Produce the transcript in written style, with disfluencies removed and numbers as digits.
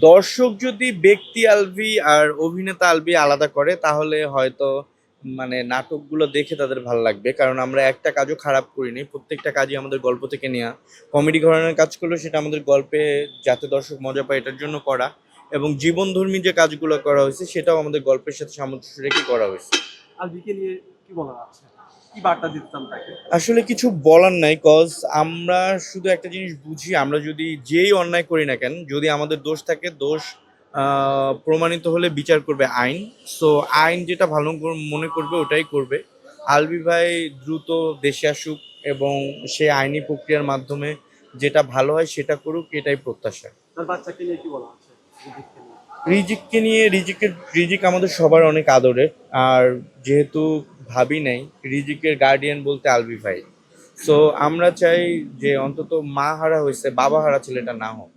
দর্শক যদি ব্যক্তি আলভি আর অভিনেতা আলভি আলাদা করে তাহলে হয়তো মানে নাটকগুলো দেখে তাদের ভালো লাগবে, কারণ আমরা একটা কাজও খারাপ করিনি, প্রত্যেকটা কাজই আমাদের গল্প থেকে নেওয়া। কমেডি ঘরানার কাজ করলেও সেটা আমাদের গল্পে যাতে দর্শক মজা পায় এটার জন্য করা, এবং জীবনধর্মী যে কাজগুলো করা হয়েছে সেটাও আমাদের গল্পের সাথে সামঞ্জস্য রেখে করা হয়েছে। আলভিকে নিয়ে কি বলার আছে, কি বার্তা দিতাম তাকে? আসলে কিছু বলার নাই, কজ আমরা শুধু একটা জিনিস বুঝি, আমরা যদি যেই অন্যায় করি না কেন, যদি আমাদের দোষ থাকে, দোষ প্রমাণিত হলে বিচার করবে আইন। সো আইন যেটা ভালো মনে করবে ওটাই করবে। আলবি ভাই দ্রুত দেশে আসুক এবং সে আইনি প্রক্রিয়ার মাধ্যমে যেটা ভালো হয় সেটা করুক, এটাই প্রত্যাশা। তার বাচ্চাকে নিয়ে কি বলা আছে, রিজিককে নিয়ে? রিজিক আমাদের সবার অনেক আদরের। আর যেহেতু ভাবি নাই, রিজিকের গার্ডিয়ান বলতে আলবি ভাই। সো আমরা চাই যে অন্তত মা হারা হয়েছে, বাবা হারা ছেলেটা না হোক।